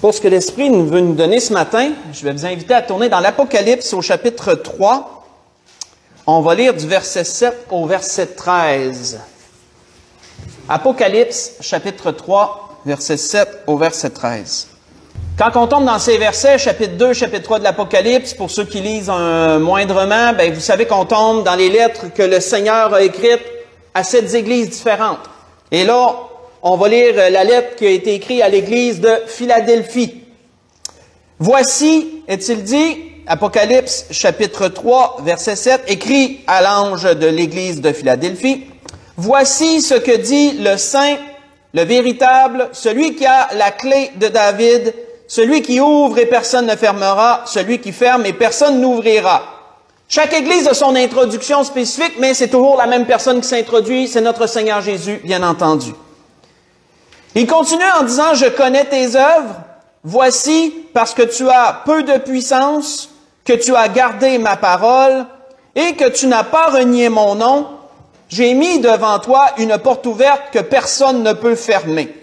Pour ce que l'Esprit veut nous donner ce matin, je vais vous inviter à tourner dans l'Apocalypse au chapitre 3. On va lire du verset 7 au verset 13. Apocalypse, chapitre 3, verset 7 au verset 13. Quand on tombe dans ces versets, chapitre 2, chapitre 3 de l'Apocalypse, pour ceux qui lisent moindrement, vous savez qu'on tombe dans les lettres que le Seigneur a écrites à 7 églises différentes. Et là, on va lire la lettre qui a été écrite à l'église de Philadelphie. Voici, est-il dit, Apocalypse chapitre 3, verset 7, écrit à l'ange de l'église de Philadelphie, « Voici ce que dit le Saint, le véritable, celui qui a la clé de David, celui qui ouvre et personne ne fermera, celui qui ferme et personne n'ouvrira. » Chaque église a son introduction spécifique, mais c'est toujours la même personne qui s'introduit, c'est notre Seigneur Jésus, bien entendu. Il continue en disant, « Je connais tes œuvres. Voici, parce que tu as peu de puissance, que tu as gardé ma parole et que tu n'as pas renié mon nom, j'ai mis devant toi une porte ouverte que personne ne peut fermer.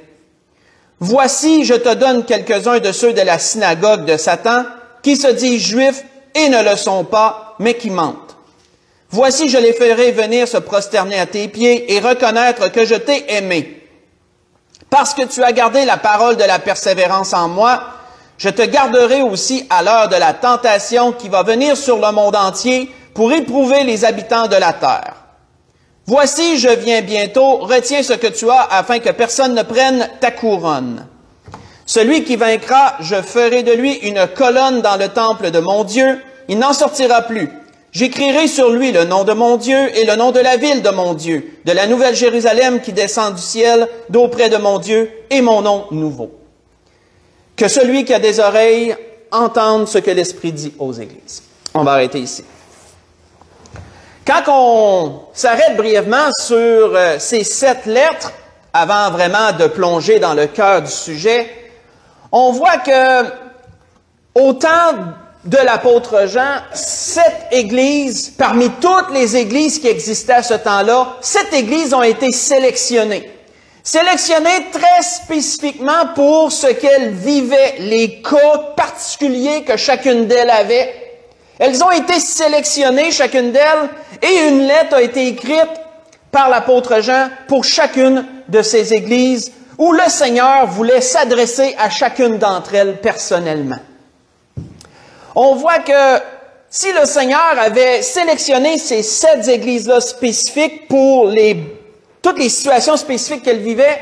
Voici, je te donne quelques-uns de ceux de la synagogue de Satan qui se disent juifs et ne le sont pas, mais qui mentent. Voici, je les ferai venir se prosterner à tes pieds et reconnaître que je t'ai aimé. Parce que tu as gardé la parole de la persévérance en moi, je te garderai aussi à l'heure de la tentation qui va venir sur le monde entier pour éprouver les habitants de la terre. Voici, je viens bientôt, retiens ce que tu as afin que personne ne prenne ta couronne. Celui qui vaincra, je ferai de lui une colonne dans le temple de mon Dieu, il n'en sortira plus. J'écrirai sur lui le nom de mon Dieu et le nom de la ville de mon Dieu, de la nouvelle Jérusalem qui descend du ciel, d'auprès de mon Dieu, et mon nom nouveau. Que celui qui a des oreilles entende ce que l'Esprit dit aux églises. » On va arrêter ici. Quand on s'arrête brièvement sur ces 7 lettres, avant vraiment de plonger dans le cœur du sujet, on voit que au temps de l'apôtre Jean, 7 églises, parmi toutes les églises qui existaient à ce temps-là, 7 églises ont été sélectionnées. Sélectionnées très spécifiquement pour ce qu'elles vivaient, les cas particuliers que chacune d'elles avait. Elles ont été sélectionnées, chacune d'elles, et une lettre a été écrite par l'apôtre Jean pour chacune de ces églises où le Seigneur voulait s'adresser à chacune d'entre elles personnellement. On voit que si le Seigneur avait sélectionné ces 7 églises-là spécifiques pour toutes les situations spécifiques qu'elles vivaient,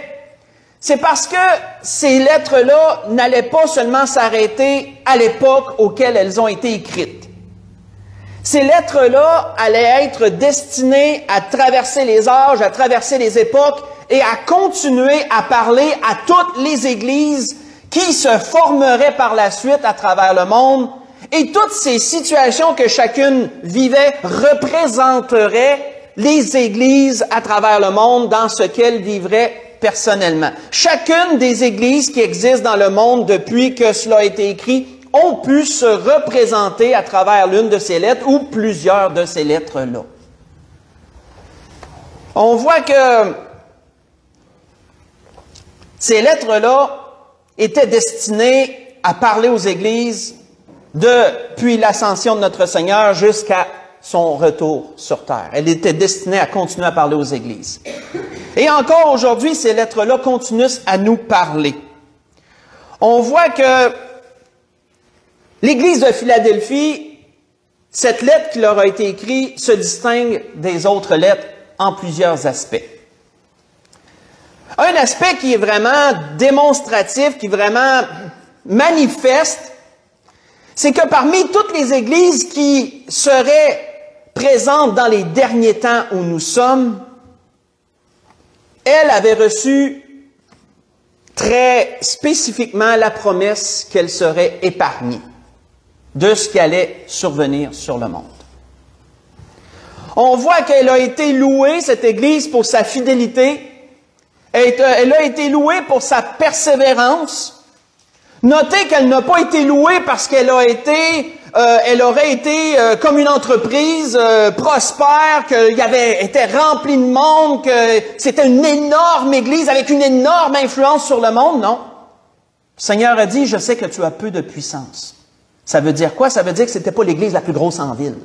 c'est parce que ces lettres-là n'allaient pas seulement s'arrêter à l'époque auquel elles ont été écrites. Ces lettres-là allaient être destinées à traverser les âges, à traverser les époques et à continuer à parler à toutes les églises qui se formeraient par la suite à travers le monde. Et toutes ces situations que chacune vivait représenteraient les églises à travers le monde dans ce qu'elles vivraient personnellement. Chacune des églises qui existent dans le monde depuis que cela a été écrit ont pu se représenter à travers l'une de ces lettres ou plusieurs de ces lettres-là. On voit que ces lettres-là étaient destinées à parler aux églises depuis l'ascension de notre Seigneur jusqu'à son retour sur terre. Elle était destinée à continuer à parler aux églises. Et encore aujourd'hui, ces lettres-là continuent à nous parler. On voit que l'église de Philadelphie, cette lettre qui leur a été écrite, se distingue des autres lettres en plusieurs aspects. Un aspect qui est vraiment démonstratif, qui est vraiment manifeste, c'est que parmi toutes les églises qui seraient présentes dans les derniers temps où nous sommes, elle avait reçu très spécifiquement la promesse qu'elle serait épargnée de ce qui allait survenir sur le monde. On voit qu'elle a été louée, cette Église, pour sa fidélité. Elle a été louée pour sa persévérance. Notez qu'elle n'a pas été louée parce qu'elle aurait été comme une entreprise prospère, était remplie de monde, que c'était une énorme Église avec une énorme influence sur le monde, non. Seigneur a dit, je sais que tu as peu de puissance. Ça veut dire quoi? Ça veut dire que c'était pas l'église la plus grosse en ville.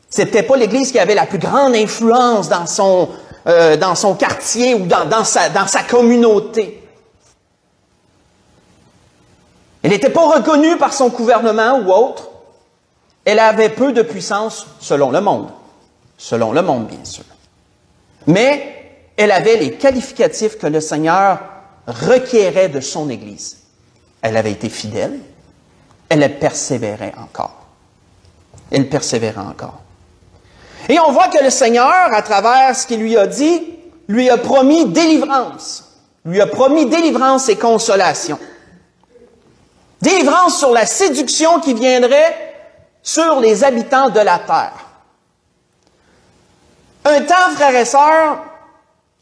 C'était pas l'église qui avait la plus grande influence dans son quartier ou dans sa communauté. Elle n'était pas reconnue par son gouvernement ou autre. Elle avait peu de puissance selon le monde. Selon le monde, bien sûr. Mais elle avait les qualificatifs que le Seigneur requérait de son Église. Elle avait été fidèle. Elle persévérait encore. Elle persévérait encore. Et on voit que le Seigneur, à travers ce qu'il lui a dit, lui a promis délivrance. Lui a promis délivrance et consolation. Délivrance sur la séduction qui viendrait sur les habitants de la terre. Un temps, frères et sœurs,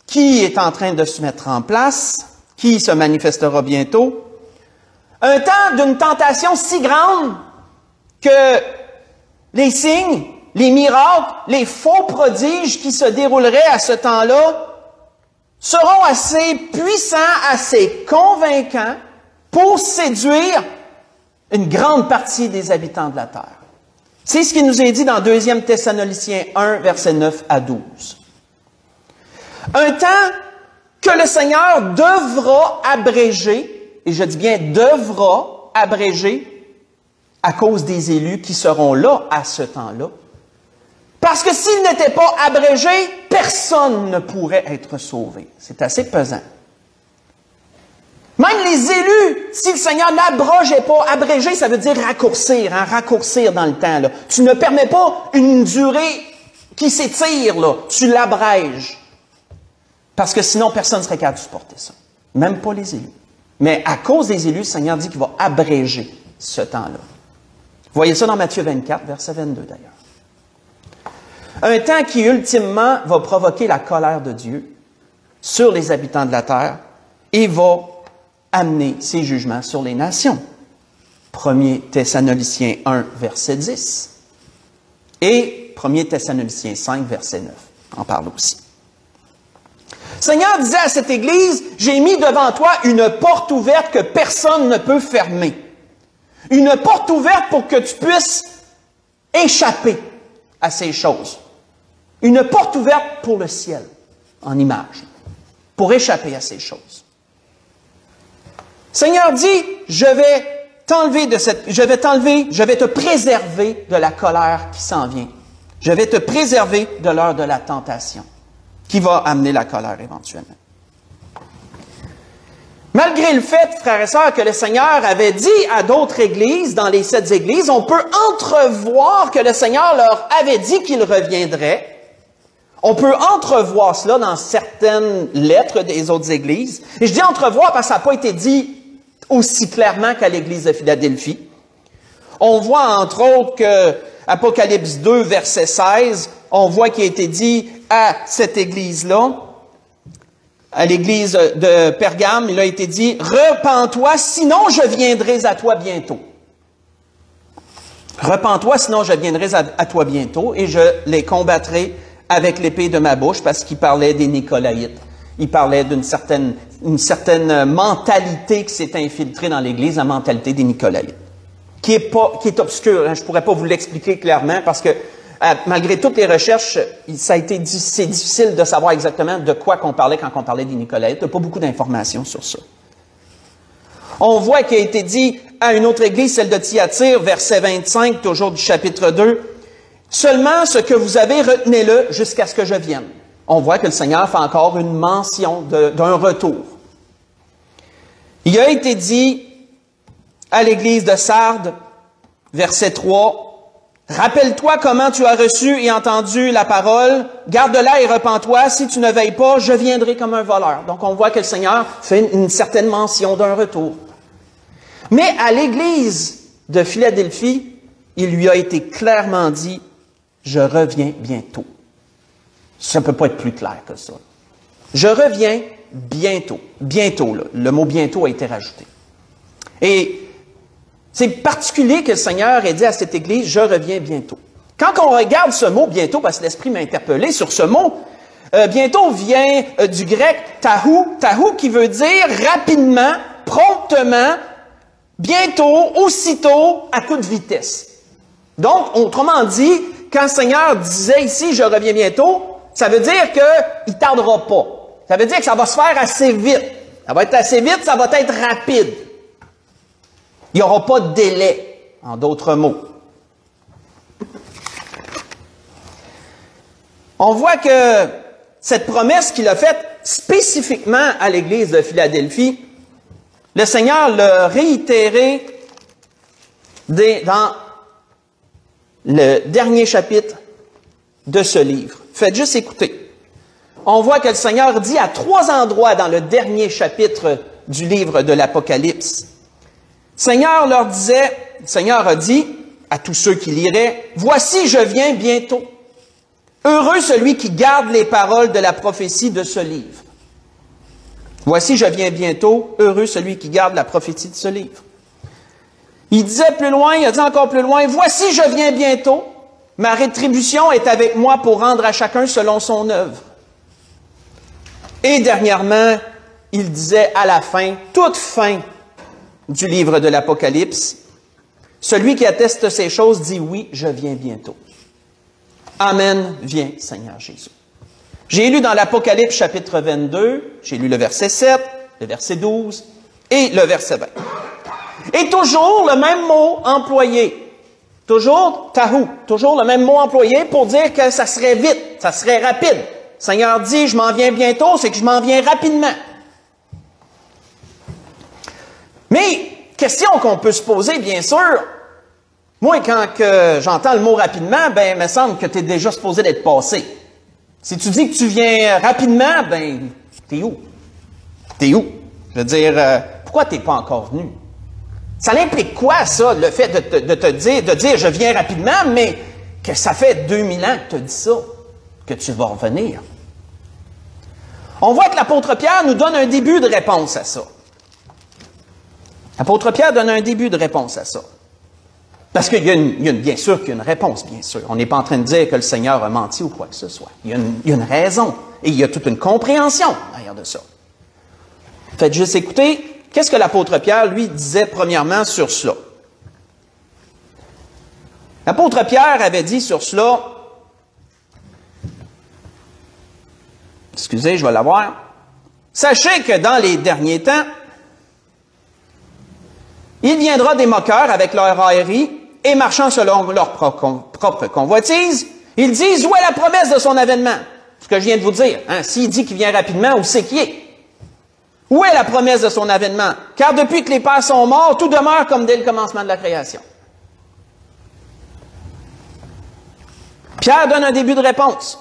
qui est en train de se mettre en place, qui se manifestera bientôt, un temps d'une tentation si grande que les signes, les miracles, les faux prodiges qui se dérouleraient à ce temps-là seront assez puissants, assez convaincants pour séduire une grande partie des habitants de la terre. C'est ce qui nous est dit dans 2 Thessaloniciens 1, versets 9 à 12. Un temps que le Seigneur devra abréger, et je dis bien devra abréger, à cause des élus qui seront là à ce temps-là. Parce que s'il n'était pas abrégé, personne ne pourrait être sauvé. C'est assez pesant. Même les élus, si le Seigneur n'abrogeait pas, abréger, ça veut dire raccourcir, raccourcir dans le temps. Là. Tu ne permets pas une durée qui s'étire, là. Tu l'abrèges. Parce que sinon, personne ne serait capable de supporter ça. Même pas les élus. Mais à cause des élus, le Seigneur dit qu'il va abréger ce temps-là. Vous voyez ça dans Matthieu 24, verset 22 d'ailleurs. Un temps qui ultimement va provoquer la colère de Dieu sur les habitants de la terre et va amener ses jugements sur les nations. 1 Thessaloniciens 1, verset 10. Et 1 Thessaloniciens 5, verset 9. En parle aussi. Seigneur disait à cette Église, j'ai mis devant toi une porte ouverte que personne ne peut fermer. Une porte ouverte pour que tu puisses échapper à ces choses. Une porte ouverte pour le ciel, en image, pour échapper à ces choses. Seigneur dit, je vais te préserver de la colère qui s'en vient. Je vais te préserver de l'heure de la tentation, qui va amener la colère éventuellement. Malgré le fait, frères et sœurs, que le Seigneur avait dit à d'autres églises, dans les 7 églises, on peut entrevoir que le Seigneur leur avait dit qu'il reviendrait. On peut entrevoir cela dans certaines lettres des autres églises. Et je dis entrevoir parce que ça n'a pas été dit aussi clairement qu'à l'église de Philadelphie. On voit entre autres que Apocalypse 2, verset 16, on voit qu'il a été dit à cette église-là, à l'église de Pergame, il a été dit « Repens-toi, sinon je viendrai à toi bientôt. » « Repens-toi, sinon je viendrai à toi bientôt, et je les combattrai avec l'épée de ma bouche, parce qu'il parlait des Nicolaïtes. Il parlait d'une certaine mentalité qui s'est infiltrée dans l'Église, la mentalité des Nicolaïtes, qui est obscure. Je ne pourrais pas vous l'expliquer clairement, parce que malgré toutes les recherches, c'est difficile de savoir exactement de quoi qu'on parlait quand on parlait des Nicolaïtes. Il n'y a pas beaucoup d'informations sur ça. On voit qu'il a été dit à une autre église, celle de Thyatire, verset 25, toujours du chapitre 2, « Seulement ce que vous avez, retenez-le jusqu'à ce que je vienne. » On voit que le Seigneur fait encore une mention d'un retour. Il a été dit à l'église de Sardes, verset 3, « Rappelle-toi comment tu as reçu et entendu la parole, garde-la et repens-toi, si tu ne veilles pas, je viendrai comme un voleur. » Donc on voit que le Seigneur fait une certaine mention d'un retour. Mais à l'église de Philadelphie, il lui a été clairement dit, « Je reviens bientôt. » Ça ne peut pas être plus clair que ça. Je reviens bientôt. Bientôt, là. Le mot bientôt a été rajouté. Et c'est particulier que le Seigneur ait dit à cette église, je reviens bientôt. Quand on regarde ce mot bientôt, parce que l'Esprit m'a interpellé sur ce mot, bientôt vient du grec tahou, tahou qui veut dire rapidement, promptement, bientôt, aussitôt, à toute vitesse. Donc, autrement dit, quand le Seigneur disait ici, je reviens bientôt, ça veut dire qu'il ne tardera pas. Ça veut dire que ça va se faire assez vite. Ça va être assez vite, ça va être rapide. Il n'y aura pas de délai, en d'autres mots. On voit que cette promesse qu'il a faite spécifiquement à l'Église de Philadelphie, le Seigneur l'a réitéré dans le dernier chapitre de ce livre. Faites juste écouter. On voit que le Seigneur dit à 3 endroits dans le dernier chapitre du livre de l'Apocalypse. Le Seigneur leur disait, le Seigneur a dit à tous ceux qui liraient, « Voici, je viens bientôt. Heureux celui qui garde les paroles de la prophétie de ce livre. » Voici, je viens bientôt. Heureux celui qui garde la prophétie de ce livre. Il disait plus loin, il a dit encore plus loin, « Voici, je viens bientôt. Ma rétribution est avec moi pour rendre à chacun selon son œuvre. » Et dernièrement, il disait à la fin, toute fin du livre de l'Apocalypse, « Celui qui atteste ces choses dit, oui, je viens bientôt. » Amen, viens, Seigneur Jésus. J'ai lu dans l'Apocalypse chapitre 22, j'ai lu le verset 7, le verset 12 et le verset 20. Et toujours le même mot employé. Toujours tahou, toujours le même mot employé pour dire que ça serait vite, ça serait rapide. Le Seigneur dit, je m'en viens bientôt, c'est que je m'en viens rapidement. Mais, question qu'on peut se poser, bien sûr, moi, quand j'entends le mot rapidement, ben, il me semble que tu es déjà supposé d'être passé. Si tu dis que tu viens rapidement, ben, t'es où? T'es où? Je veux dire, pourquoi t'es pas encore venu? Ça implique quoi, ça, le fait de dire, je viens rapidement, mais que ça fait 2000 ans que tu dis ça, que tu vas revenir? On voit que l'apôtre Pierre nous donne un début de réponse à ça. L'apôtre Pierre donne un début de réponse à ça. Parce qu'il y a bien sûr qu'il y a une réponse, bien sûr. On n'est pas en train de dire que le Seigneur a menti ou quoi que ce soit. Il y a une raison et il y a toute une compréhension derrière de ça. Faites juste écouter, qu'est-ce que l'apôtre Pierre, lui, disait premièrement sur cela? L'apôtre Pierre avait dit sur cela, excusez, je vais l'avoir, « Sachez que dans les derniers temps, il viendra des moqueurs avec leur raillerie, et marchant selon leur propre convoitise, ils disent, où est la promesse de son avènement? » Ce que je viens de vous dire. Hein? S'il dit qu'il vient rapidement, où c'est qu'il est? Où est la promesse de son avènement? Car depuis que les pères sont morts, tout demeure comme dès le commencement de la création. Pierre donne un début de réponse.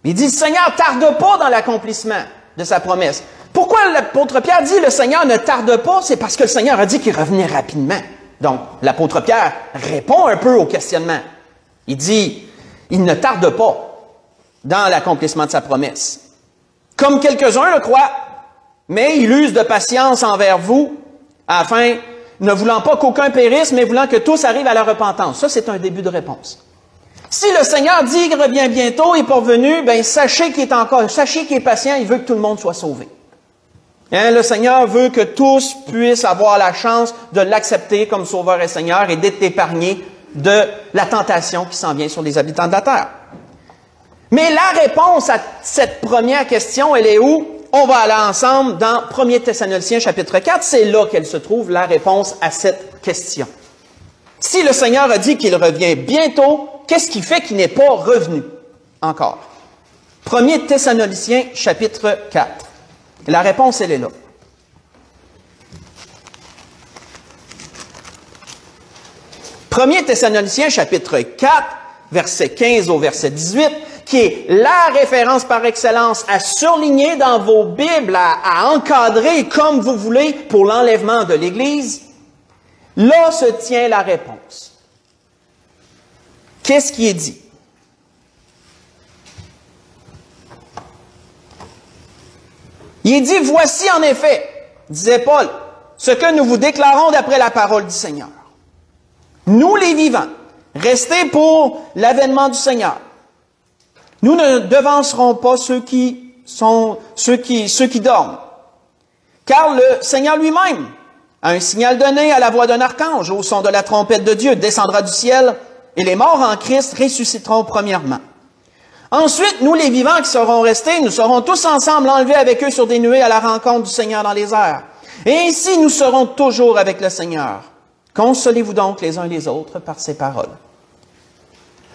Il dit, le Seigneur ne tarde pas dans l'accomplissement de sa promesse. Pourquoi l'apôtre Pierre dit, le Seigneur ne tarde pas? C'est parce que le Seigneur a dit qu'il revenait rapidement. Donc, l'apôtre Pierre répond un peu au questionnement. Il dit, il ne tarde pas dans l'accomplissement de sa promesse. Comme quelques-uns le croient, mais il use de patience envers vous, afin, ne voulant pas qu'aucun périsse, mais voulant que tous arrivent à la repentance. Ça, c'est un début de réponse. Si le Seigneur dit qu'il revient bientôt et pas venu, ben sachez qu'il est patient, il veut que tout le monde soit sauvé. Hein, le Seigneur veut que tous puissent avoir la chance de l'accepter comme Sauveur et Seigneur et d'être épargnés de la tentation qui s'en vient sur les habitants de la terre. Mais la réponse à cette première question, elle est où? On va aller ensemble dans 1 Thessaloniciens chapitre 4. C'est là qu'elle se trouve, la réponse à cette question. Si le Seigneur a dit qu'il revient bientôt, qu'est-ce qui fait qu'il n'est pas revenu encore? 1 Thessaloniciens chapitre 4. La réponse, elle est là. Premier Thessaloniciens chapitre 4, verset 15 au verset 18, qui est la référence par excellence à surligner dans vos Bibles, à encadrer comme vous voulez pour l'enlèvement de l'Église. Là se tient la réponse. Qu'est-ce qui est dit? Il est dit, voici en effet, disait Paul, ce que nous vous déclarons d'après la parole du Seigneur. Nous les vivants, restés pour l'avènement du Seigneur. Nous ne devancerons pas ceux qui dorment. Car le Seigneur lui-même À un signal donné, à la voix d'un archange, au son de la trompette de Dieu, descendra du ciel, et les morts en Christ ressusciteront premièrement. Ensuite, nous les vivants qui serons restés, nous serons tous ensemble enlevés avec eux sur des nuées à la rencontre du Seigneur dans les airs. Et ainsi, nous serons toujours avec le Seigneur. Consolez-vous donc les uns les autres par ces paroles.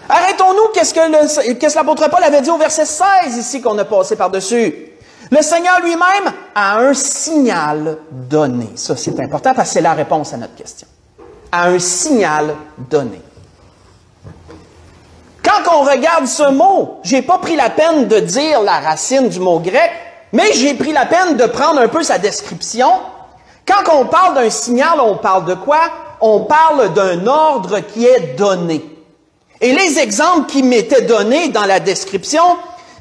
Arrêtons-nous, qu'est-ce que l'apôtre Paul avait dit au verset 16 ici qu'on a passé par-dessus. Le Seigneur lui-même a un signal donné. Ça, c'est important parce que c'est la réponse à notre question. A un signal donné. Quand on regarde ce mot, j'ai pas pris la peine de dire la racine du mot grec, mais j'ai pris la peine de prendre un peu sa description. Quand on parle d'un signal, on parle de quoi? On parle d'un ordre qui est donné. Et les exemples qui m'étaient donnés dans la description,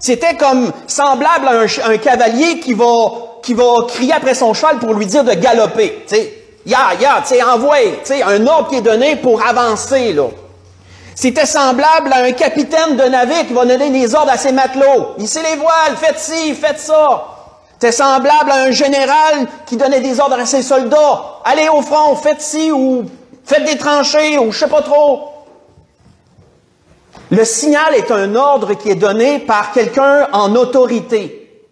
c'était comme semblable à un cavalier qui va crier après son cheval pour lui dire de galoper. Tu sais, envoie, tu sais, un ordre qui est donné pour avancer, là. C'était semblable à un capitaine de navire qui va donner des ordres à ses matelots. Hissez les voiles, faites ci, faites ça. C'était semblable à un général qui donnait des ordres à ses soldats. Allez au front, faites ci, ou faites des tranchées, ou je sais pas trop. Le signal est un ordre qui est donné par quelqu'un en autorité.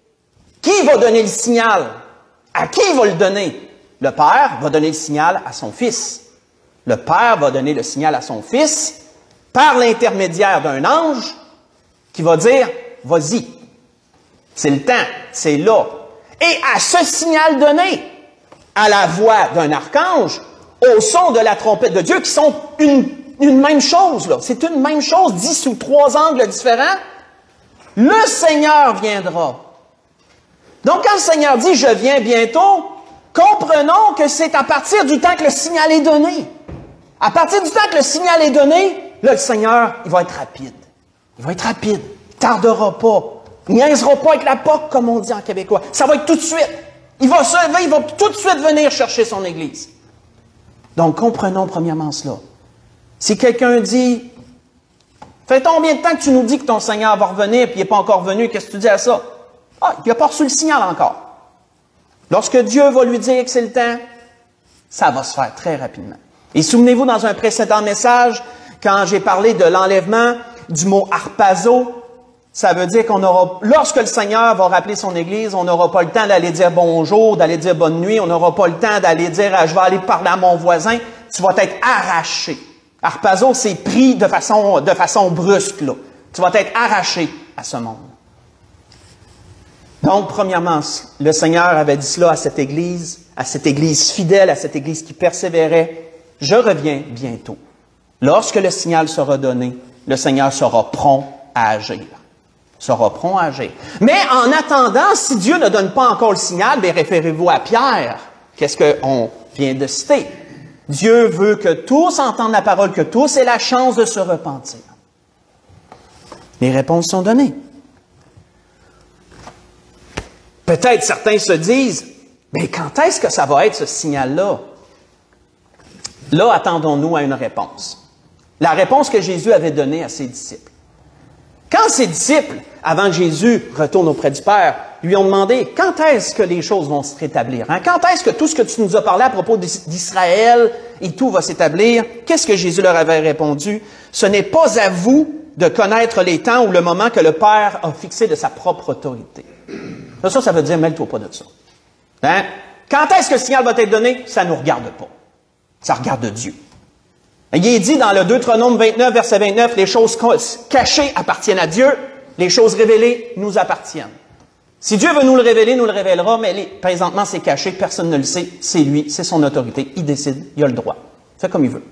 Qui va donner le signal? À qui va le donner? Le Père va donner le signal à son Fils. Le Père va donner le signal à son Fils par l'intermédiaire d'un ange qui va dire « Vas-y, c'est le temps, c'est là. » Et à ce signal donné, à la voix d'un archange, au son de la trompette de Dieu, qui sont une même chose, là. C'est une même chose, dit sous 3 angles différents. Le Seigneur viendra. Donc, quand le Seigneur dit « Je viens bientôt », comprenons que c'est à partir du temps que le signal est donné. À partir du temps que le signal est donné, là, le Seigneur, il va être rapide. Il va être rapide. Il ne tardera pas. Il niaisera pas avec la POC, comme on dit en québécois. Ça va être tout de suite. Il va tout de suite venir chercher son Église. Donc, comprenons premièrement cela. Si quelqu'un dit, fait combien de temps que tu nous dis que ton Seigneur va revenir et il n'est pas encore venu, qu'est-ce que tu dis à ça? Ah, il n'a pas reçu le signal encore. Lorsque Dieu va lui dire que c'est le temps, ça va se faire très rapidement. Et souvenez-vous, dans un précédent message, quand j'ai parlé de l'enlèvement du mot harpazo, ça veut dire lorsque le Seigneur va rappeler son Église, on n'aura pas le temps d'aller dire bonjour, d'aller dire bonne nuit, on n'aura pas le temps d'aller dire je vais aller parler à mon voisin, tu vas être arraché. Harpazo, c'est pris de façon brusque, là. Tu vas être arraché à ce monde. Donc, premièrement, le Seigneur avait dit cela à cette Église fidèle, à cette Église qui persévérait. Je reviens bientôt. Lorsque le signal sera donné, le Seigneur sera prompt à agir. Sera prompt à agir. Mais en attendant, si Dieu ne donne pas encore le signal, bien, référez-vous à Pierre. Qu'est-ce qu'on vient de citer? Dieu veut que tous entendent la parole, que tous aient la chance de se repentir. Les réponses sont données. Peut-être certains se disent, mais quand est-ce que ça va être ce signal-là? Là, attendons-nous à une réponse. La réponse que Jésus avait donnée à ses disciples. Quand ses disciples, avant que Jésus retourne auprès du Père, lui ont demandé, quand est-ce que les choses vont se rétablir? Hein? Quand est-ce que tout ce que tu nous as parlé à propos d'Israël et tout va s'établir? Qu'est-ce que Jésus leur avait répondu? Ce n'est pas à vous de connaître les temps ou le moment que le Père a fixé de sa propre autorité. Ça veut dire, mêle-toi pas de ça. Hein? Quand est-ce que le signal va être donné? Ça ne nous regarde pas. Ça regarde Dieu. Il est dit dans le Deutéronome 29, verset 29, les choses cachées appartiennent à Dieu, les choses révélées nous appartiennent. Si Dieu veut nous le révéler, nous le révélera, mais présentement c'est caché, personne ne le sait, c'est lui, c'est son autorité, il décide, il a le droit. Fait comme il veut.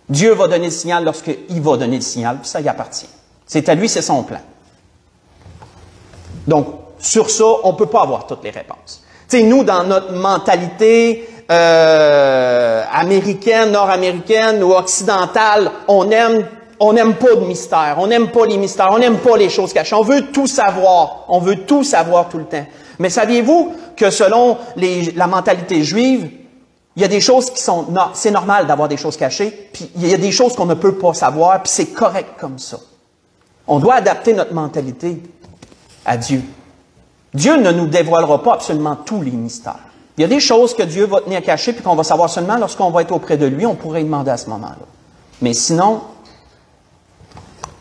Dieu va donner le signal lorsqu'il va donner le signal, puis ça y appartient. C'est à lui, c'est son plan. Donc, sur ça, on ne peut pas avoir toutes les réponses. Tu sais, nous, dans notre mentalité américaine, nord-américaine ou occidentale, on n'aime pas de mystère, on n'aime pas les mystères, on n'aime pas les choses cachées. On veut tout savoir, on veut tout savoir tout le temps. Mais saviez-vous que selon la mentalité juive, il y a des choses qui sont... Non, c'est normal d'avoir des choses cachées, puis il y a des choses qu'on ne peut pas savoir, puis c'est correct comme ça. On doit adapter notre mentalité à Dieu. Dieu ne nous dévoilera pas absolument tous les mystères. Il y a des choses que Dieu va tenir cachées puis qu'on va savoir seulement lorsqu'on va être auprès de lui, on pourrait y demander à ce moment-là. Mais sinon,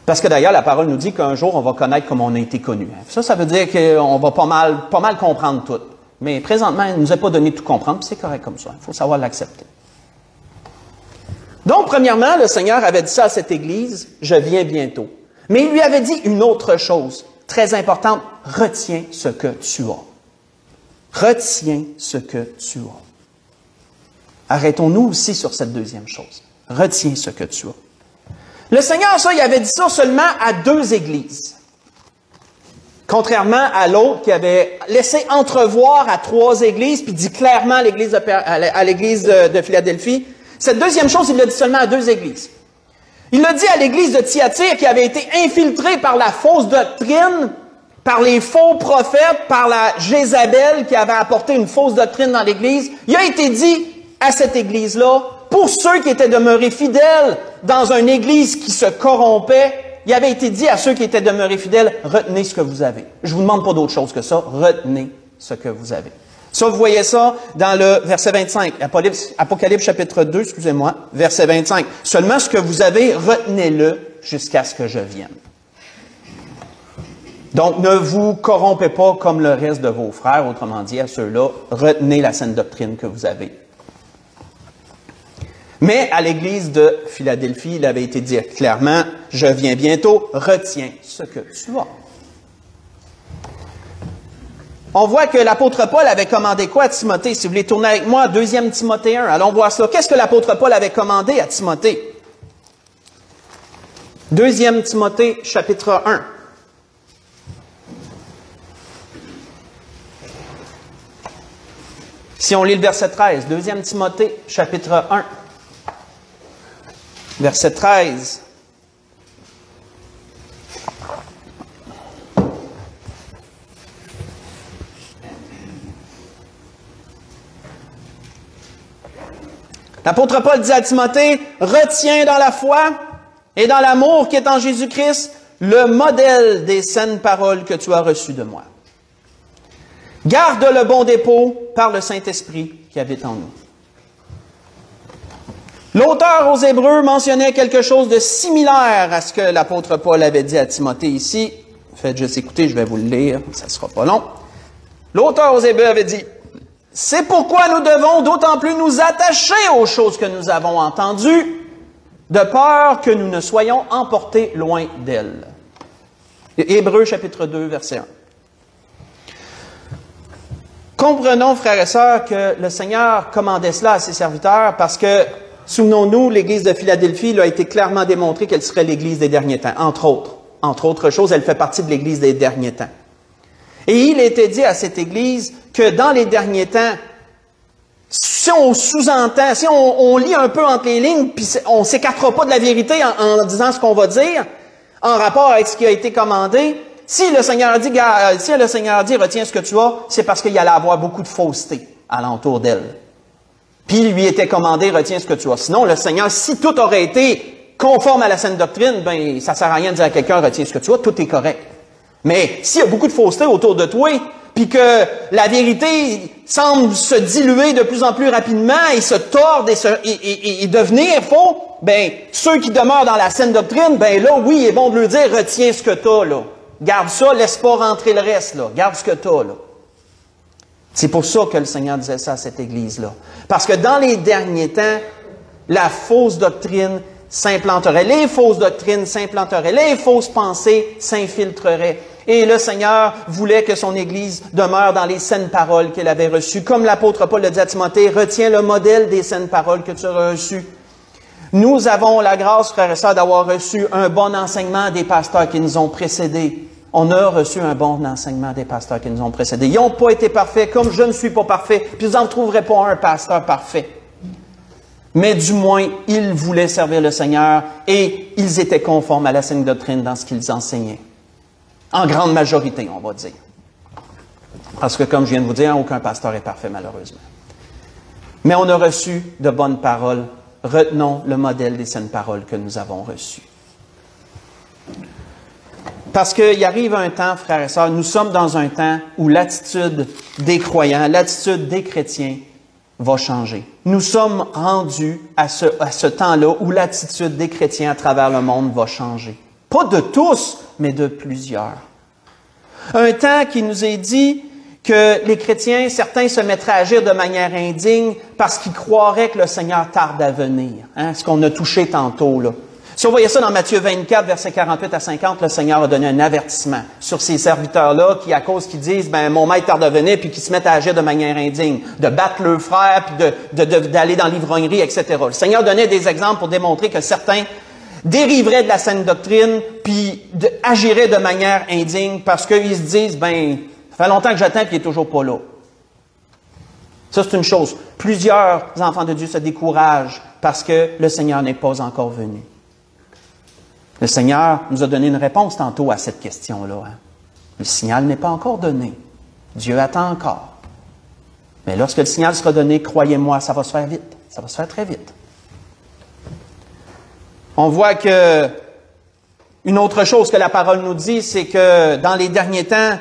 parce que d'ailleurs, la parole nous dit qu'un jour, on va connaître comme on a été connu. Ça veut dire qu'on va pas mal comprendre tout. Mais présentement, il ne nous a pas donné de tout comprendre, puis c'est correct comme ça. Il faut savoir l'accepter. Donc, premièrement, le Seigneur avait dit ça à cette Église, « Je viens bientôt ». Mais il lui avait dit une autre chose, très importante, « Retiens ce que tu as ». Retiens ce que tu as. Arrêtons-nous aussi sur cette deuxième chose. Retiens ce que tu as. Le Seigneur, ça, il avait dit ça seulement à 2 églises. Contrairement à l'autre qui avait laissé entrevoir à 3 églises, puis dit clairement à l'église de Philadelphie. Cette deuxième chose, il l'a dit seulement à 2 églises. Il l'a dit à l'église de Thyatire qui avait été infiltrée par la fausse doctrine, par les faux prophètes, par la Jézabel qui avait apporté une fausse doctrine dans l'église. Il a été dit à cette église-là, pour ceux qui étaient demeurés fidèles dans une église qui se corrompait, il avait été dit à ceux qui étaient demeurés fidèles, retenez ce que vous avez. Je vous demande pas d'autre chose que ça, retenez ce que vous avez. Ça, vous voyez ça dans le verset 25, Apocalypse chapitre 2, excusez-moi, verset 25. Seulement ce que vous avez, retenez-le jusqu'à ce que je vienne. Donc, ne vous corrompez pas comme le reste de vos frères, autrement dit, à ceux-là, retenez la saine doctrine que vous avez. Mais à l'église de Philadelphie, il avait été dit clairement, « Je viens bientôt, retiens ce que tu as. » On voit que l'apôtre Paul avait commandé quoi à Timothée? Si vous voulez tourner avec moi, 2 Timothée 1, allons voir ça. Qu'est-ce que l'apôtre Paul avait commandé à Timothée? 2 Timothée, chapitre 1. Si on lit le verset 13, 2 Timothée, chapitre 1, verset 13. L'apôtre Paul dit à Timothée, « Retiens dans la foi et dans l'amour qui est en Jésus-Christ le modèle des saines paroles que tu as reçues de moi. Garde le bon dépôt par le Saint-Esprit qui habite en nous. » L'auteur aux Hébreux mentionnait quelque chose de similaire à ce que l'apôtre Paul avait dit à Timothée ici. Faites juste écouter, je vais vous le lire, ça ne sera pas long. L'auteur aux Hébreux avait dit, « C'est pourquoi nous devons d'autant plus nous attacher aux choses que nous avons entendues, de peur que nous ne soyons emportés loin d'elles. » Hébreux chapitre 2, verset 1. Comprenons, frères et sœurs, que le Seigneur commandait cela à ses serviteurs parce que, souvenons-nous, l'Église de Philadelphie, il a été clairement démontré qu'elle serait l'Église des derniers temps, entre autres. Entre autres choses, elle fait partie de l'Église des derniers temps. Et il était dit à cette Église que dans les derniers temps, si on sous-entend, si on lit un peu entre les lignes, puis on ne s'écartera pas de la vérité en disant ce qu'on va dire, en rapport avec ce qui a été commandé, si le Seigneur dit, retiens ce que tu as, c'est parce qu'il y allait avoir beaucoup de fausseté alentour d'elle. Puis il lui était commandé, retiens ce que tu as. Sinon, le Seigneur, si tout aurait été conforme à la saine doctrine, ben ça sert à rien de dire à quelqu'un, retiens ce que tu as, tout est correct. Mais s'il y a beaucoup de fausseté autour de toi, puis que la vérité semble se diluer de plus en plus rapidement et se tordre et devenir faux, ben ceux qui demeurent dans la saine doctrine, ben là, oui, il est bon de leur dire, retiens ce que tu as, là. Garde ça, laisse pas rentrer le reste, là. Garde ce que tu as, là. C'est pour ça que le Seigneur disait ça à cette Église-là. Parce que dans les derniers temps, la fausse doctrine s'implanterait, les fausses doctrines s'implanteraient, les fausses pensées s'infiltreraient. Et le Seigneur voulait que son Église demeure dans les saines paroles qu'elle avait reçues. Comme l'apôtre Paul le dit à Timothée, retiens le modèle des saines paroles que tu as reçues. Nous avons la grâce, frères et sœurs, d'avoir reçu un bon enseignement des pasteurs qui nous ont précédés. On a reçu un bon enseignement des pasteurs qui nous ont précédés. Ils n'ont pas été parfaits, comme je ne suis pas parfait, puis vous n'en trouverez pas un pasteur parfait. Mais du moins, ils voulaient servir le Seigneur et ils étaient conformes à la saine doctrine dans ce qu'ils enseignaient. En grande majorité, on va dire. Parce que, comme je viens de vous dire, aucun pasteur est parfait, malheureusement. Mais on a reçu de bonnes paroles. Retenons le modèle des saines paroles que nous avons reçues. Parce qu'il arrive un temps, frères et sœurs, nous sommes dans un temps où l'attitude des croyants, l'attitude des chrétiens va changer. Nous sommes rendus à ce temps-là où l'attitude des chrétiens à travers le monde va changer. Pas de tous, mais de plusieurs. Un temps qui nous est dit que les chrétiens, certains se mettraient à agir de manière indigne parce qu'ils croiraient que le Seigneur tarde à venir. Hein, ce qu'on a touché tantôt, là. Si on voyait ça dans Matthieu 24, versets 48 à 50, le Seigneur a donné un avertissement sur ces serviteurs-là qui, à cause qu'ils disent, mon maître tarde à venir, puis qui se mettent à agir de manière indigne, de battre leurs frères, puis d'aller dans l'ivrognerie, etc. Le Seigneur donnait des exemples pour démontrer que certains dériveraient de la saine doctrine, puis agiraient de manière indigne parce qu'ils se disent, ça fait longtemps que j'attends, puis il n'est toujours pas là. Ça, c'est une chose. Plusieurs enfants de Dieu se découragent parce que le Seigneur n'est pas encore venu. Le Seigneur nous a donné une réponse tantôt à cette question-là. Hein. Le signal n'est pas encore donné. Dieu attend encore. Mais lorsque le signal sera donné, croyez-moi, ça va se faire vite. Ça va se faire très vite. On voit que une autre chose que la parole nous dit, c'est que dans les derniers temps,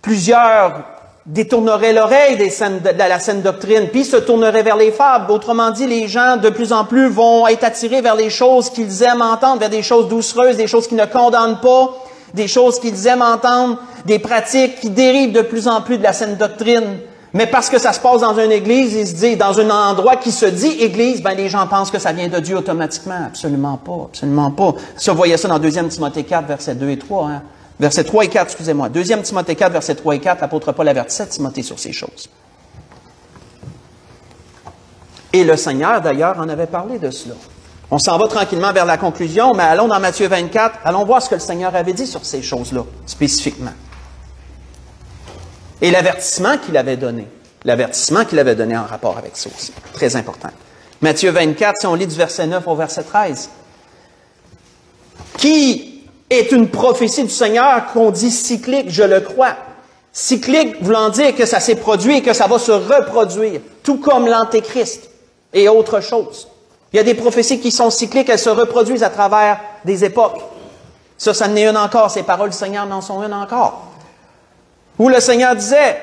plusieurs détourneraient l'oreille de la saine doctrine, puis se tourneraient vers les fables. Autrement dit, les gens, de plus en plus, vont être attirés vers les choses qu'ils aiment entendre, vers des choses doucereuses, des choses qui ne condamnent pas, des choses qu'ils aiment entendre, des pratiques qui dérivent de plus en plus de la saine doctrine. Mais parce que ça se passe dans une église, il se dit, dans un endroit qui se dit église, les gens pensent que ça vient de Dieu automatiquement. Absolument pas, absolument pas. Si on voyait ça dans 2 Timothée 4, versets 2 et 3, hein. Versets 3 et 4, excusez-moi. 2 Timothée 4, versets 3 et 4, l'apôtre Paul avertissait Timothée sur ces choses. Et le Seigneur, d'ailleurs, en avait parlé de cela. On s'en va tranquillement vers la conclusion, mais allons dans Matthieu 24, allons voir ce que le Seigneur avait dit sur ces choses-là, spécifiquement. Et l'avertissement qu'il avait donné. L'avertissement qu'il avait donné en rapport avec ça aussi. Très important. Matthieu 24, si on lit du verset 9 au verset 13. Qui est une prophétie du Seigneur qu'on dit cyclique, je le crois. Cyclique voulant dire que ça s'est produit et que ça va se reproduire, tout comme l'Antéchrist et autre chose. Il y a des prophéties qui sont cycliques, elles se reproduisent à travers des époques. Ça en est une encore, ces paroles du Seigneur n'en sont une encore. Où le Seigneur disait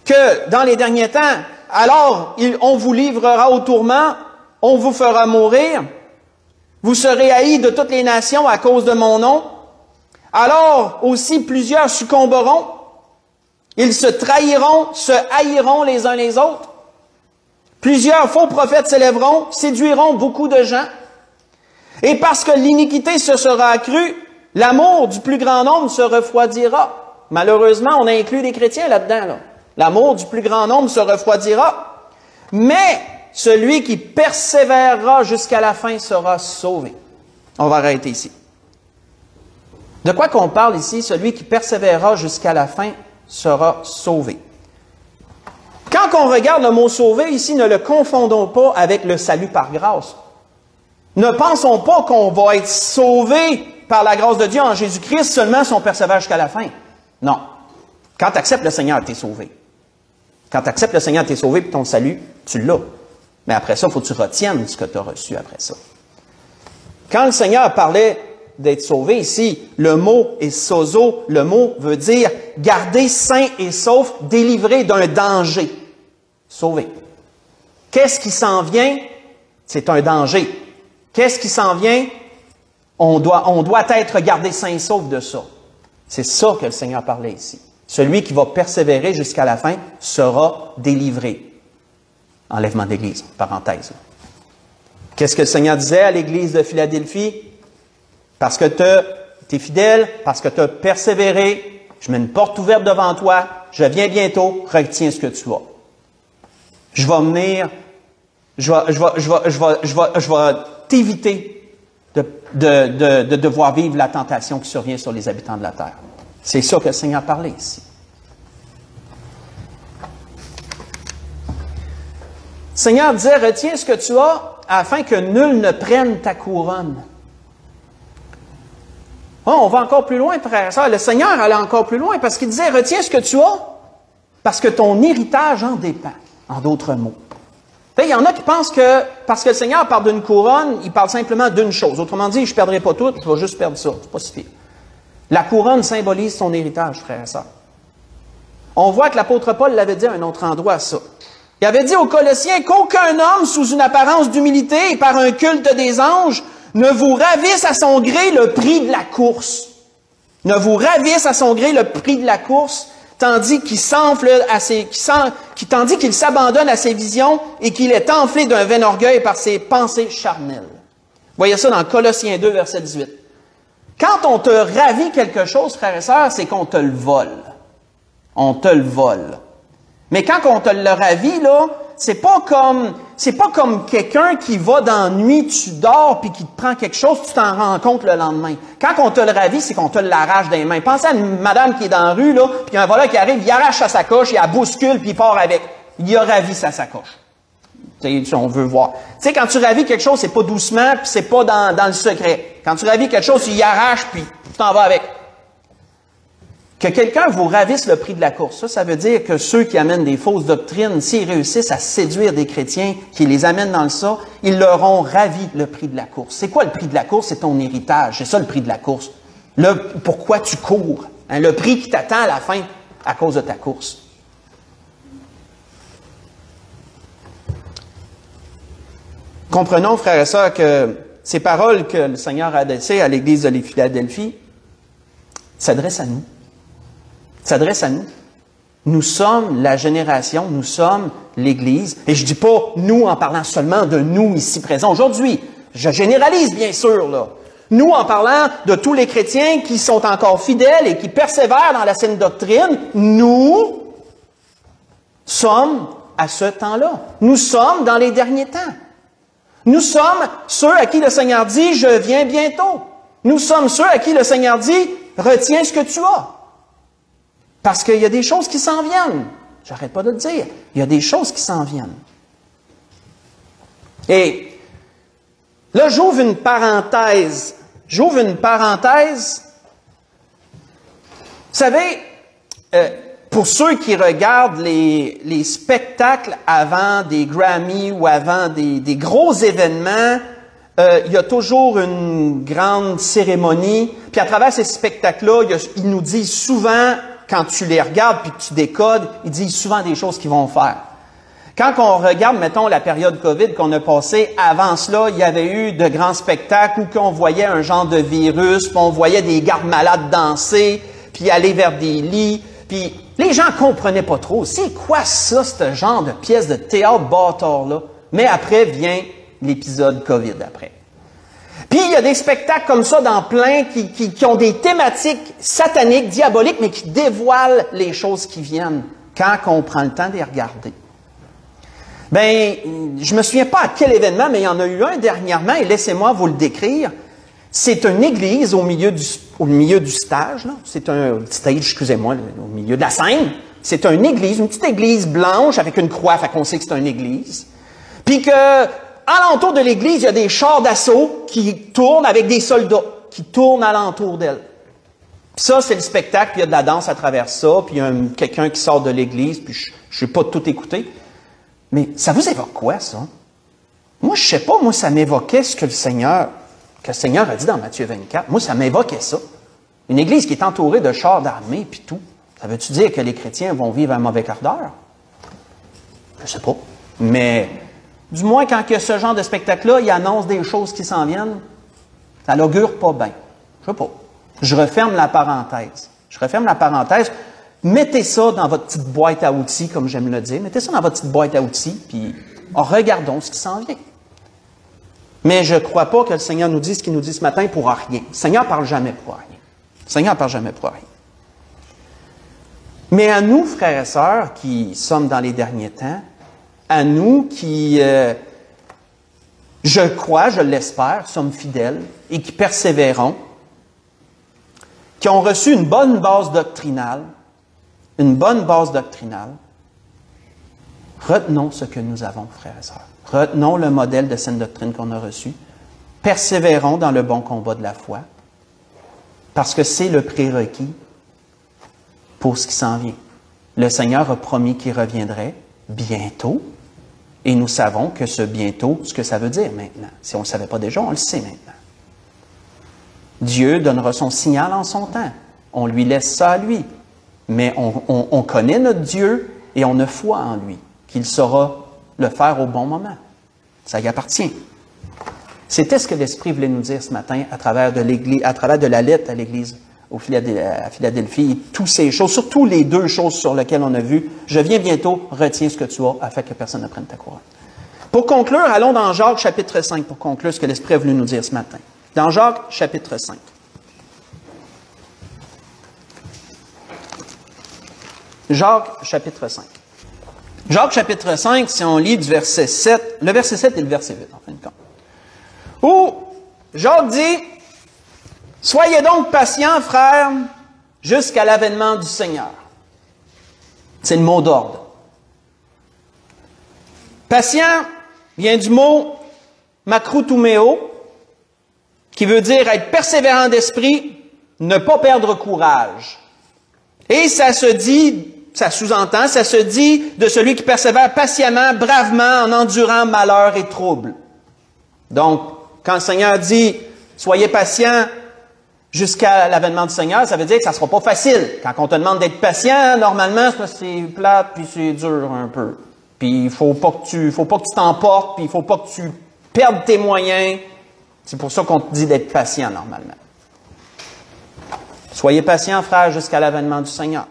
que dans les derniers temps, alors on vous livrera au tourment, on vous fera mourir, vous serez haïs de toutes les nations à cause de mon nom. Alors aussi plusieurs succomberont. Ils se trahiront, se haïront les uns les autres. Plusieurs faux prophètes s'élèveront, séduiront beaucoup de gens. Et parce que l'iniquité se sera accrue, l'amour du plus grand nombre se refroidira. Malheureusement, on a inclus des chrétiens là-dedans. Là. L'amour du plus grand nombre se refroidira. Mais celui qui persévérera jusqu'à la fin sera sauvé. On va arrêter ici. De quoi qu'on parle ici? Celui qui persévérera jusqu'à la fin sera sauvé. Quand on regarde le mot sauvé ici, ne le confondons pas avec le salut par grâce. Ne pensons pas qu'on va être sauvé par la grâce de Dieu en Jésus-Christ seulement si on persévère jusqu'à la fin. Non. Quand tu acceptes le Seigneur, tu es sauvé. Quand tu acceptes le Seigneur, tu es sauvé, puis ton salut, tu l'as. Mais après ça, il faut que tu retiennes ce que tu as reçu après ça. Quand le Seigneur parlait d'être sauvé ici, le mot est sozo, le mot veut dire garder sain et sauf, délivré d'un danger. Sauvé. Qu'est-ce qui s'en vient? C'est un danger. Qu'est-ce qui s'en vient? On doit être gardé sain et sauf de ça. C'est ça que le Seigneur parlait ici. Celui qui va persévérer jusqu'à la fin sera délivré. Enlèvement d'église, parenthèse. Qu'est-ce que le Seigneur disait à l'église de Philadelphie? Parce que tu es fidèle, parce que tu as persévéré, je mets une porte ouverte devant toi, je viens bientôt, retiens ce que tu as. Je vais venir, je vais t'éviter de devoir vivre la tentation qui survient sur les habitants de la terre. C'est ça que le Seigneur parlait ici. Le Seigneur disait, retiens ce que tu as afin que nul ne prenne ta couronne. Oh, on va encore plus loin, frère et sœur. Le Seigneur allait encore plus loin parce qu'il disait, retiens ce que tu as parce que ton héritage en dépend. En d'autres mots. Il y en a qui pensent que, parce que le Seigneur parle d'une couronne, il parle simplement d'une chose. Autrement dit, je ne perdrai pas tout, je vais juste perdre ça. C'est pas si pire. La couronne symbolise son héritage, frères et sœurs. On voit que l'apôtre Paul l'avait dit à un autre endroit, ça. Il avait dit aux Colossiens qu'aucun homme, sous une apparence d'humilité et par un culte des anges, ne vous ravisse à son gré le prix de la course. Ne vous ravisse à son gré le prix de la course, tandis qu'il tandis qu'il s'abandonne à ses visions et qu'il est enflé d'un vain orgueil par ses pensées charnelles. Voyez ça dans Colossiens 2, verset 18. Quand on te ravit quelque chose, frères et sœurs, c'est qu'on te le vole. On te le vole. Mais quand on te le ravit, là, c'est pas comme quelqu'un qui va dans la nuit, tu dors, puis qui te prend quelque chose, tu t'en rends compte le lendemain. Quand on te le ravit, c'est qu'on te l'arrache des mains. Pensez à une madame qui est dans la rue, là, puis un voleur qui arrive, il arrache sa sacoche, il la bouscule, puis il part avec. Il a ravi sa sacoche. Si on veut voir. Tu sais, quand tu ravis quelque chose, c'est pas doucement, puis c'est pas dans le secret. Quand tu ravis quelque chose, tu y arraches, puis tu t'en vas avec. Que quelqu'un vous ravisse le prix de la course, ça veut dire que ceux qui amènent des fausses doctrines, s'ils réussissent à séduire des chrétiens, qui les amènent dans ça, ils leur ont ravi le prix de la course. C'est quoi le prix de la course? C'est ton héritage. C'est ça le prix de la course. Pourquoi tu cours? Hein, le prix qui t'attend à la fin à cause de ta course. Comprenons, frères et sœurs, que ces paroles que le Seigneur a adressées à l'Église de Philadelphie s'adressent à nous. S'adresse à nous. Nous sommes la génération, nous sommes l'Église. Et je ne dis pas nous en parlant seulement de nous ici présents aujourd'hui. Je généralise bien sûr, là. Nous en parlant de tous les chrétiens qui sont encore fidèles et qui persévèrent dans la saine doctrine, nous sommes à ce temps-là. Nous sommes dans les derniers temps. Nous sommes ceux à qui le Seigneur dit « Je viens bientôt ». Nous sommes ceux à qui le Seigneur dit « Retiens ce que tu as ». Parce qu'il y a des choses qui s'en viennent. J'arrête pas de le dire. Il y a des choses qui s'en viennent. Et là, j'ouvre une parenthèse. J'ouvre une parenthèse. Vous savez, pour ceux qui regardent les spectacles avant des Grammy ou avant des gros événements, il y a toujours une grande cérémonie. Puis à travers ces spectacles-là, ils nous disent souvent, quand tu les regardes puis que tu décodes, ils disent souvent des choses qu'ils vont faire. Quand on regarde, mettons, la période COVID qu'on a passée, avant cela, il y avait eu de grands spectacles où on voyait un genre de virus, puis on voyait des gardes malades danser, puis aller vers des lits, puis les gens comprenaient pas trop. C'est quoi ça, ce genre de pièce de théâtre bâtard-là? Mais après vient l'épisode COVID après. Puis il y a des spectacles comme ça dans plein qui ont des thématiques sataniques, diaboliques, mais qui dévoilent les choses qui viennent quand on prend le temps de les regarder. Ben, je me souviens pas à quel événement, mais il y en a eu un dernièrement, et laissez-moi vous le décrire. C'est une église au milieu du stage, là. C'est un stage, excusez-moi, au milieu de la scène. C'est une église, une petite église blanche avec une croix, fait qu'on sait que c'est une église. Puis que alentour de l'église, il y a des chars d'assaut qui tournent avec des soldats qui tournent alentour d'elle. Puis ça, c'est le spectacle, puis il y a de la danse à travers ça, puis il y a quelqu'un qui sort de l'église, puis je ne sais pas tout écouter. Mais ça vous évoque quoi, ça? Moi, je ne sais pas, moi, ça m'évoquait ce que le Seigneur a dit dans Matthieu 24. Moi, ça m'évoquait ça. Une église qui est entourée de chars d'armée, puis tout. Ça veut-tu dire que les chrétiens vont vivre un mauvais quart d'heure? Je ne sais pas. Mais du moins, quand il y a ce genre de spectacle-là, il annonce des choses qui s'en viennent, ça l'augure pas bien. Je sais pas. Je referme la parenthèse. Mettez ça dans votre petite boîte à outils, comme j'aime le dire. Mettez ça dans votre petite boîte à outils, puis regardons ce qui s'en vient. Mais je ne crois pas que le Seigneur nous dise ce qu'il nous dit ce matin pour rien. Le Seigneur ne parle jamais pour rien. Mais à nous, frères et sœurs, qui sommes dans les derniers temps, à nous qui, je crois, je l'espère, sommes fidèles et qui persévérons, qui ont reçu une bonne base doctrinale, retenons ce que nous avons, frères et sœurs. Retenons le modèle de saine doctrine qu'on a reçu. Persévérons dans le bon combat de la foi, parce que c'est le prérequis pour ce qui s'en vient. Le Seigneur a promis qu'il reviendrait bientôt. Et nous savons que ce bientôt, ce que ça veut dire maintenant. Si on ne le savait pas déjà, on le sait maintenant. Dieu donnera son signal en son temps. On lui laisse ça à lui. Mais on connaît notre Dieu et on a foi en lui, qu'il saura le faire au bon moment. Ça y appartient. C'était ce que l'Esprit voulait nous dire ce matin à travers de l'Église, à travers de la lettre à l'Église à Philadelphie, et toutes ces choses, surtout les deux choses sur lesquelles on a vu, je viens bientôt, retiens ce que tu as, afin que personne ne prenne ta couronne. Pour conclure, allons dans Jacques chapitre 5, pour conclure ce que l'Esprit a voulu nous dire ce matin. Dans Jacques chapitre 5. Jacques chapitre 5. Jacques chapitre 5, si on lit du verset 7, le verset 7 et le verset 8, en fin de compte. Où Jacques dit, « Soyez donc patients, frères, jusqu'à l'avènement du Seigneur. » C'est le mot d'ordre. Patient vient du mot « makroutumeo », qui veut dire être persévérant d'esprit, ne pas perdre courage. Et ça se dit, ça sous-entend, ça se dit de celui qui persévère patiemment, bravement, en endurant malheur et trouble. Donc, quand le Seigneur dit « Soyez patients jusqu'à l'avènement du Seigneur », ça veut dire que ça ne sera pas facile. Quand on te demande d'être patient, normalement, c'est plate, puis c'est dur un peu. Puis il faut pas que tu t'emportes, puis il faut pas que tu perdes tes moyens. C'est pour ça qu'on te dit d'être patient, normalement. Soyez patients, frères, jusqu'à l'avènement du Seigneur.